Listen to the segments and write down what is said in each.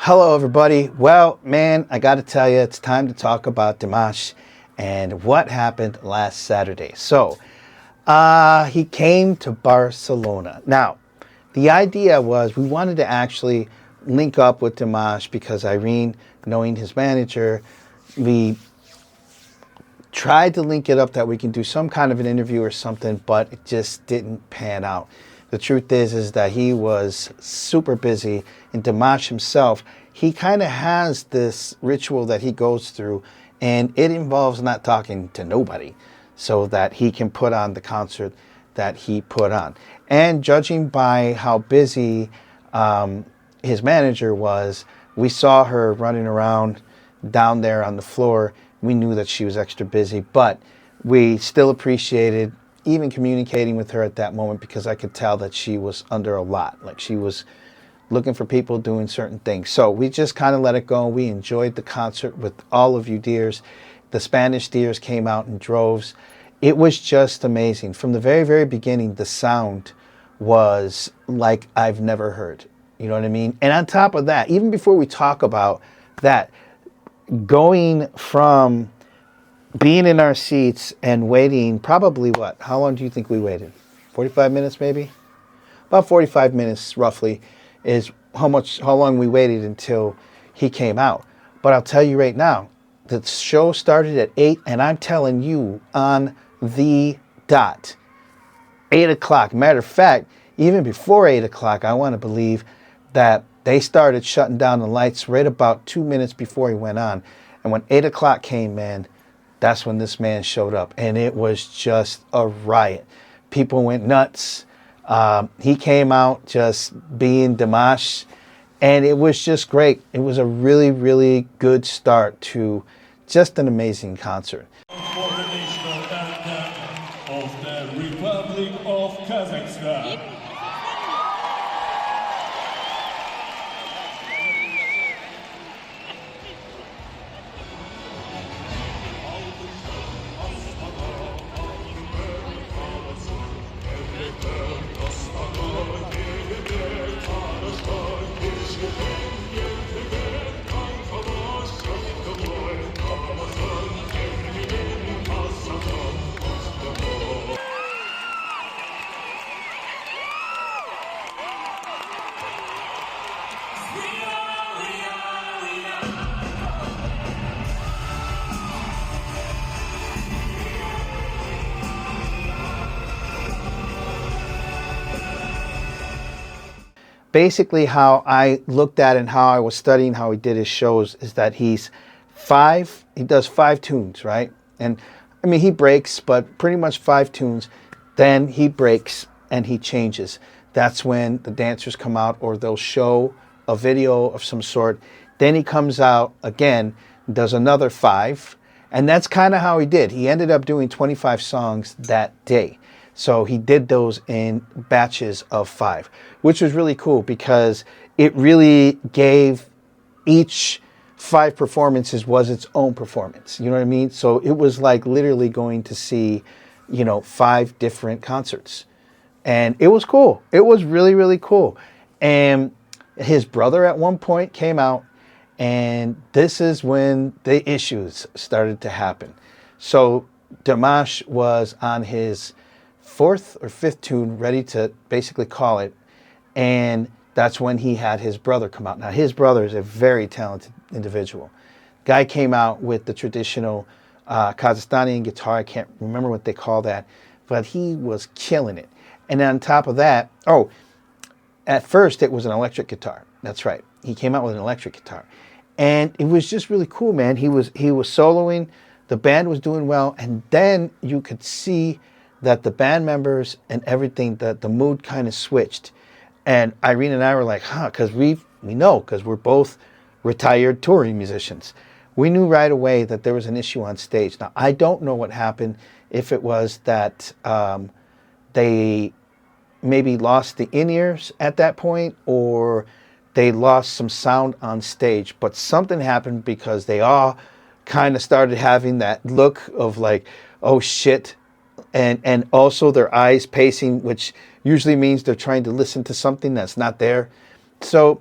Hello, everybody. Well, man, I got to tell you, it's time to talk about Dimash and what happened last Saturday. So, he came to Barcelona. Now, the idea was we wanted to actually link up with Dimash because Irene, knowing his manager, we tried to link it up that we can do some kind of an interview or something, but it just didn't pan out. The truth is that he was super busy, and Dimash himself, he kind of has this ritual that he goes through, and it involves not talking to nobody so that he can put on the concert that he put on. And judging by how busy his manager was, we saw her running around down there on the floor. We knew that she was extra busy, but we still appreciated even communicating with her at that moment because I could tell that she was under a lot. Like she was looking for people doing certain things. So we just kind of let it go. We enjoyed the concert with all of you dears. The Spanish dears came out in droves. It was just amazing. From the very, very beginning, the sound was like I've never heard. You know what I mean? And on top of that, even before we talk about that, going from being in our seats and waiting, probably what? How long do you think we waited? 45 minutes maybe? About 45 minutes roughly is how long we waited until he came out. But I'll tell you right now, the show started at 8, and I'm telling you on the dot, 8 o'clock. Matter of fact, even before 8 o'clock, I want to believe that they started shutting down the lights right about 2 minutes before he went on. And when 8 o'clock came, man, that's when this man showed up, and it was just a riot. People went nuts. He came out just being Dimash, and it was just great. It was a really, really good start to just an amazing concert. For the national anthem of the Republic of Kazakhstan. Basically, how I looked at it and how I was studying how he did his shows is that he does 5 tunes, right? And I mean, he breaks, but pretty much 5 tunes. Then he breaks and he changes. That's when the dancers come out, or they'll show a video of some sort. Then he comes out again, does another 5. And that's kind of how he did. He ended up doing 25 songs that day. So he did those in batches of 5, which was really cool because it really gave each 5 performances was its own performance. You know what I mean? So it was like literally going to see, 5 different concerts. And it was cool. It was really, really cool. And his brother at one point came out, and this is when the issues started to happen. So Dimash was on his 4th or 5th tune, ready to basically call it, and that's when he had his brother come out. Now, his brother is a very talented individual. Guy came out with the traditional Kazakhstani guitar. I can't remember what they call that, but he was killing it. And then on top of that, at first it was an electric guitar. That's right. He came out with an electric guitar, and it was just really cool, man. He was soloing. The band was doing well, and then you could see that the band members and everything, that the mood kind of switched. And Irene and I were like, because we know, because we're both retired touring musicians. We knew right away that there was an issue on stage. Now, I don't know what happened, if it was that they maybe lost the in-ears at that point, or they lost some sound on stage. But something happened because they all kind of started having that look of like, oh shit, and also their eyes pacing, which usually means they're trying to listen to something that's not there. So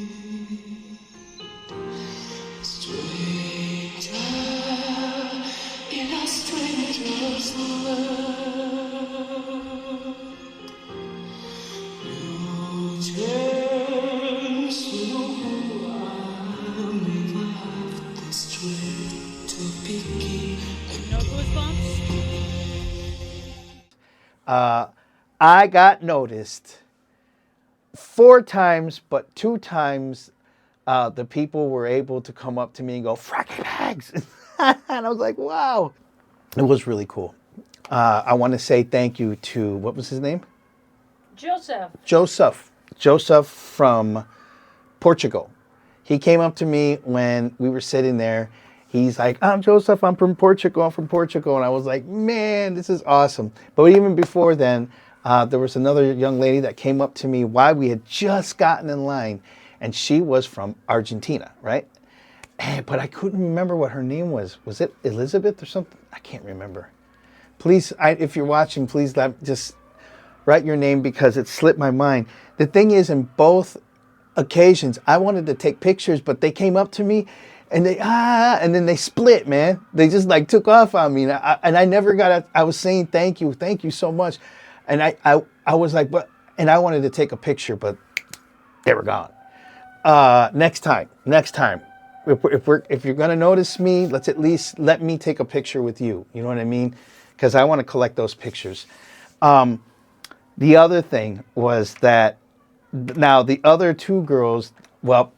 I got noticed 4 times, but 2 times the people were able to come up to me and go, Frankie Biggz. And I was like, wow. It was really cool. I want to say thank you to, what was his name? Joseph. Joseph from Portugal. He came up to me when we were sitting there. He's like, I'm Joseph, I'm from Portugal. And I was like, man, this is awesome. But even before then, there was another young lady that came up to me while we had just gotten in line. And she was from Argentina, right? But I couldn't remember what her name was. Was it Elizabeth or something? I can't remember. Please, if you're watching, please just write your name because it slipped my mind. The thing is, in both occasions, I wanted to take pictures, but they came up to me and and then they split, man. They just like took off on me. And I never got, I was saying, thank you so much. And I was like, and I wanted to take a picture, but they were gone. Next time, if you're gonna notice me, let's at least let me take a picture with you. You know what I mean? Because I want to collect those pictures. The other thing was that now the other 2 girls, well,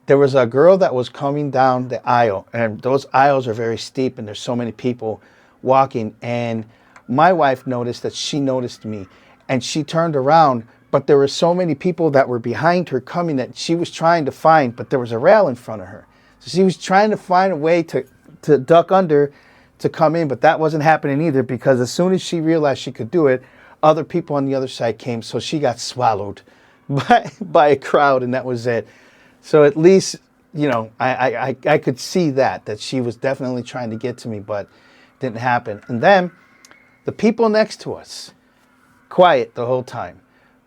there was a girl that was coming down the aisle, and those aisles are very steep, and there's so many people walking. And my wife noticed that she noticed me, and she turned around. But there were so many people that were behind her coming that she was trying to find, but there was a rail in front of her. So she was trying to find a way to duck under to come in, but that wasn't happening either because as soon as she realized she could do it, other people on the other side came, so she got swallowed by a crowd, and that was it. So at least, you know, I could see that she was definitely trying to get to me, but it didn't happen. And then the people next to us, quiet the whole time.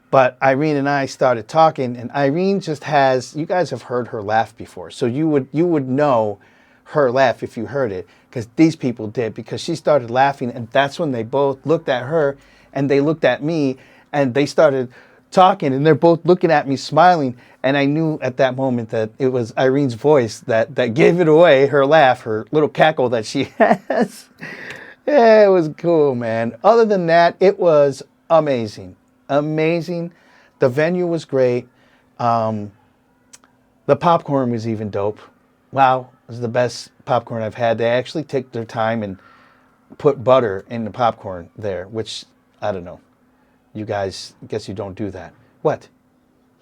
But Irene and I started talking, and Irene just has, you guys have heard her laugh before. So you would know her laugh if you heard it, because these people did, because she started laughing, and that's when they both looked at her, and they looked at me, and they started talking, and they're both looking at me smiling, and I knew at that moment that it was Irene's voice that gave it away, her laugh, her little cackle that she has. Yeah, it was cool, man. Other than that, it was amazing. The venue was great. The popcorn was even dope. Wow, it was the best popcorn I've had. They actually took their time and put butter in the popcorn there, which, I don't know. You guys, I guess you don't do that. What?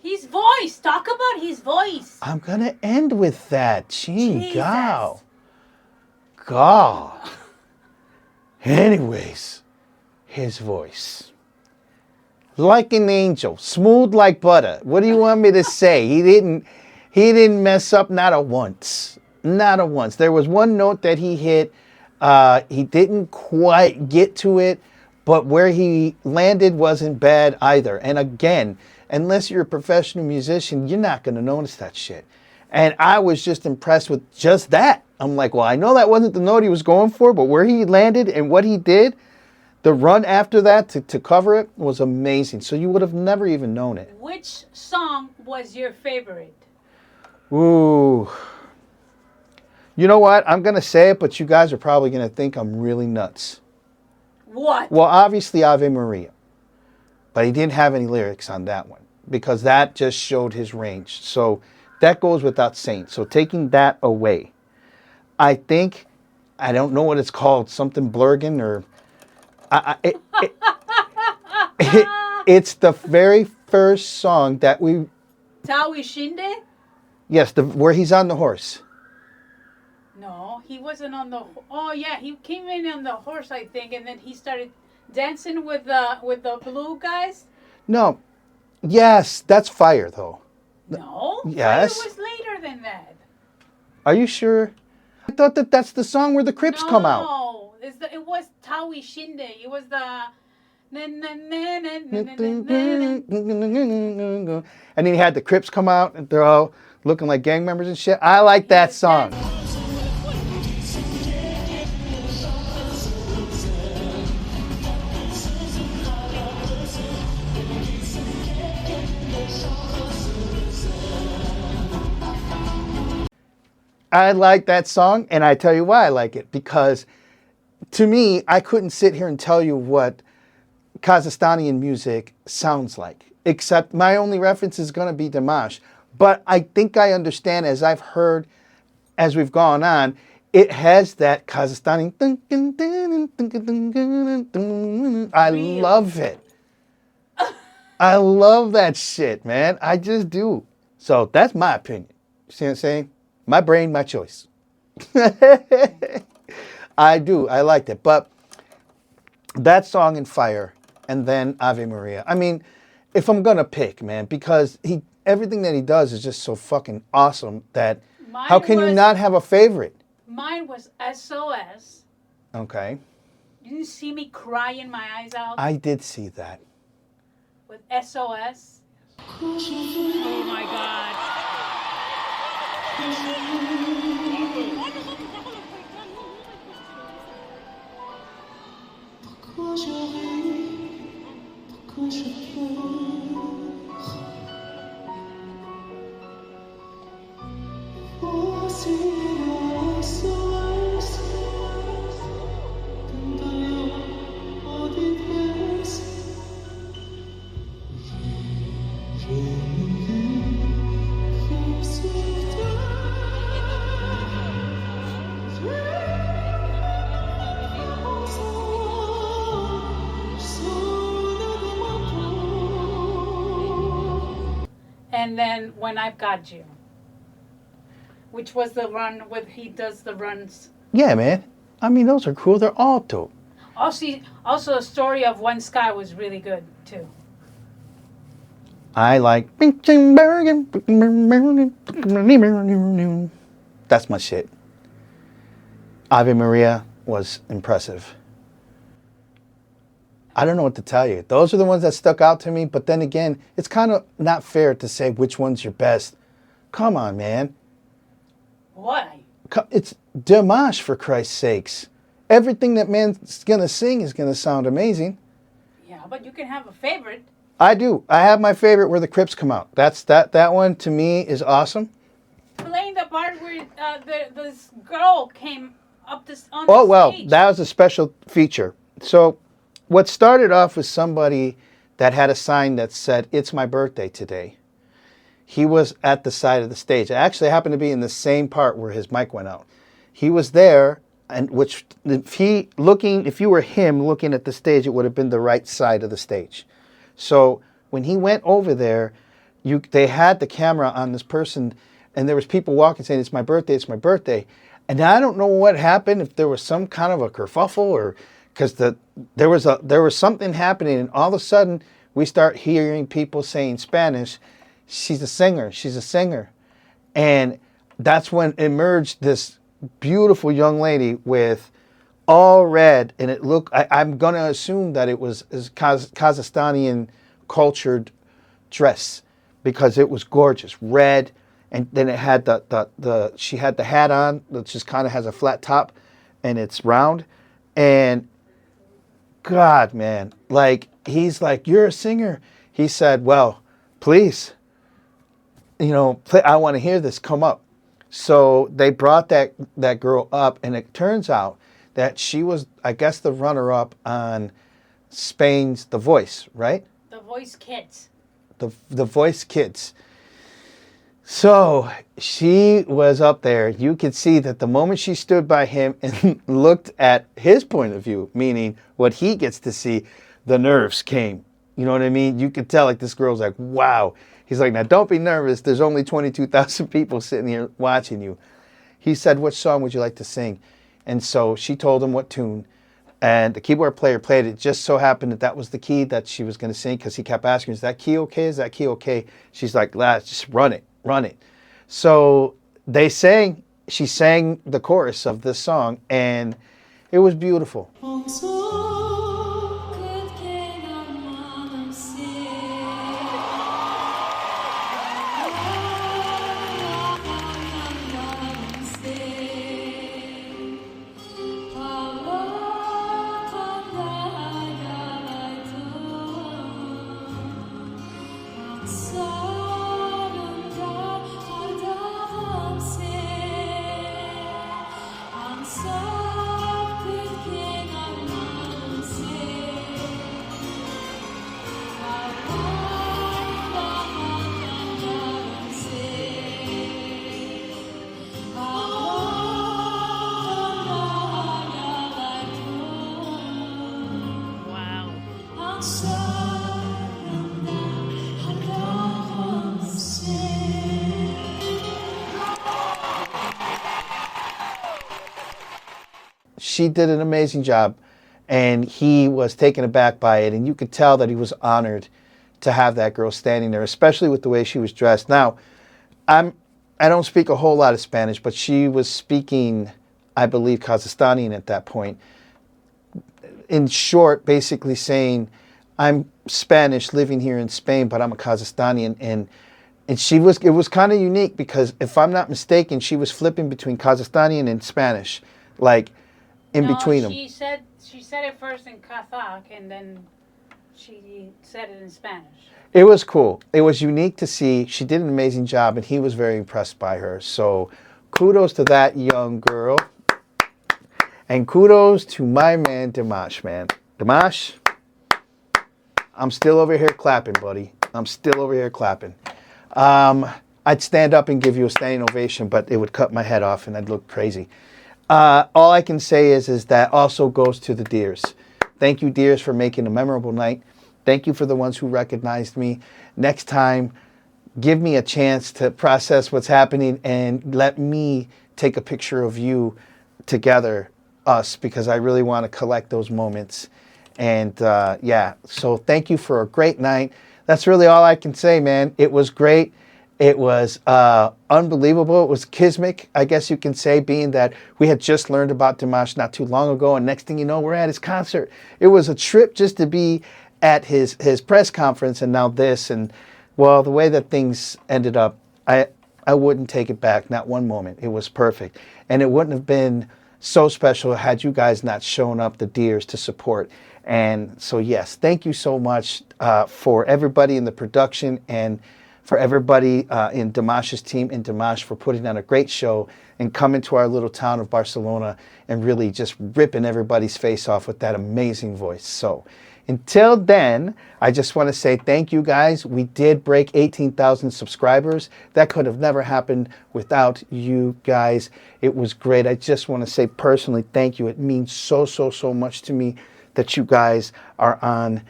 His voice. Talk about his voice. I'm going to end with that. Chingao. God. Anyways, his voice. Like an angel, smooth like butter. What do you want me to say? He didn't mess up not a once. There was one note that he hit. He didn't quite get to it, but where he landed wasn't bad either. And again, unless you're a professional musician, you're not going to notice that shit. And I was just impressed with just that. I'm like, well, I know that wasn't the note he was going for, but where he landed and what he did, the run after that to cover it was amazing. So you would have never even known it. Which song was your favorite? Ooh. You know what? I'm going to say it, but you guys are probably going to think I'm really nuts. What? Well, obviously Ave Maria. But he didn't have any lyrics on that one because that just showed his range. So that goes without saying. So taking that away, I think, I don't know what it's called, something Blurgen or... it's the very first song that we... Tawi Shinde? Yes, where he's on the horse. No, he wasn't on the... Oh, yeah, he came in on the horse, I think, and then he started dancing with the blue guys. No. Yes, that's Fire, though. No, yes. Fire was later than that. Are you sure? I thought that's the song where the Crips come out. No, it was Tawi Shinde. It was the... And then he had the Crips come out, and they're all looking like gang members and shit. I like that song. I like that song, and I tell you why I like it. Because to me, I couldn't sit here and tell you what Kazakhstani music sounds like. Except my only reference is going to be Dimash. But I think I understand, as I've heard, as we've gone on, it has that Kazakhstani. I love it. I love that shit, man. I just do. So that's my opinion. See what I'm saying? My brain, my choice. I do. I liked it. But that song and Fire and then Ave Maria. I mean, if I'm going to pick, man, because everything that he does is just so fucking awesome that how can you not have a favorite? Mine was SOS. Okay. Did you see me crying my eyes out? I did see that. With SOS. Oh my God. And then When I've Got You, which was the run where he does the runs. Yeah, man. I mean, those are cool. They're all dope. Also, a story of One Sky was really good too. I like. That's my shit. Ave Maria was impressive. I don't know what to tell you. Those are the ones that stuck out to me. But then again, it's kind of not fair to say which one's your best. Come on, man. Why? It's Dimash, for Christ's sakes. Everything that man's going to sing is going to sound amazing. Yeah, but you can have a favorite. I do. I have my favorite where the Crips come out. That one to me is awesome. Playing the part where this girl came up on the stage. Oh, well, that was a special feature. So what started off with somebody that had a sign that said, "It's my birthday today." He was at the side of the stage. It actually happened to be in the same part where his mic went out. He was there, and if you were him looking at the stage, it would have been the right side of the stage. So when he went over there, they had the camera on this person, and there was people walking saying, "It's my birthday, it's my birthday." And I don't know what happened, if there was some kind of a kerfuffle, or because there was something happening, and all of a sudden we start hearing people saying Spanish, "She's a singer, she's a singer." And that's when emerged this beautiful young lady with all red, and it looked, I'm going to assume that it was Kazakhstani cultured dress, because it was gorgeous, red, and then it had she had the hat on, that just kind of has a flat top, and it's round, and God, man, like, he's like, "You're a singer." He said, "Well, please, I want to hear this, come up." So they brought that girl up, and it turns out that she was, I guess, the runner-up on Spain's The Voice, right? The Voice Kids. The Voice Kids. So she was up there. You could see that the moment she stood by him and looked at his point of view, meaning what he gets to see, the nerves came. You know what I mean? You could tell, like, this girl's like, wow. He's like, "Now don't be nervous. There's only 22,000 people sitting here watching you." He said, "What song would you like to sing?" And so she told him what tune. And the keyboard player played it. Just so happened that was the key that she was going to sing, because he kept asking, "Is that key okay? Is that key okay?" She's like, "Let's just run it. Run it." So she sang the chorus of this song, and it was beautiful. she did an amazing job, and he was taken aback by it, and you could tell that he was honored to have that girl standing there, especially with the way she was dressed. Now, I don't speak a whole lot of Spanish, but she was speaking, I believe, Kazakhstani at that point. In short, basically saying, I'm Spanish living here in Spain, but I'm a Kazakhstani. And it was kind of unique because if I'm not mistaken, she was flipping between Kazakhstani and Spanish, like in between them. She said it first in Kazakh and then she said it in Spanish. It was cool. It was unique to see. She did an amazing job, and he was very impressed by her. So kudos to that young girl. And kudos to my man, Dimash, man. Dimash, I'm still over here clapping, buddy. I'm still over here clapping. I'd stand up and give you a standing ovation, but it would cut my head off, and I'd look crazy. All I can say is that also goes to the Deers. Thank you, Deers, for making a memorable night. Thank you for the ones who recognized me. Next time, give me a chance to process what's happening and let me take a picture of you together, us, because I really want to collect those moments. And yeah, so thank you for a great night. That's really all I can say, man. It was great. It was unbelievable. It was kismic, I guess you can say, being that we had just learned about Dimash not too long ago, and next thing you know, we're at his concert. It was a trip just to be at his press conference, and now this. And well, the way that things ended up, I wouldn't take it back, not one moment. It was perfect. And it wouldn't have been so special had you guys not shown up, the Deers, to support. And so, yes, thank you so much for everybody in the production and for everybody in Dimash's team and Dimash for putting on a great show and coming to our little town of Barcelona and really just ripping everybody's face off with that amazing voice. So until then, I just want to say thank you guys. We did break 18,000 subscribers. That could have never happened without you guys. It was great. I just want to say personally thank you. It means so, so, so much to me that you guys are on.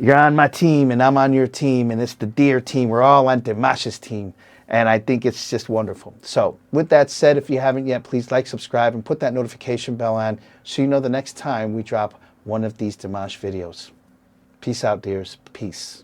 You're on my team and I'm on your team, and it's the Deer team. We're all on Dimash's team, and I think it's just wonderful. So with that said, if you haven't yet, please like, subscribe, and put that notification bell on so you know the next time we drop one of these Dimash videos. Peace out, Deers. Peace.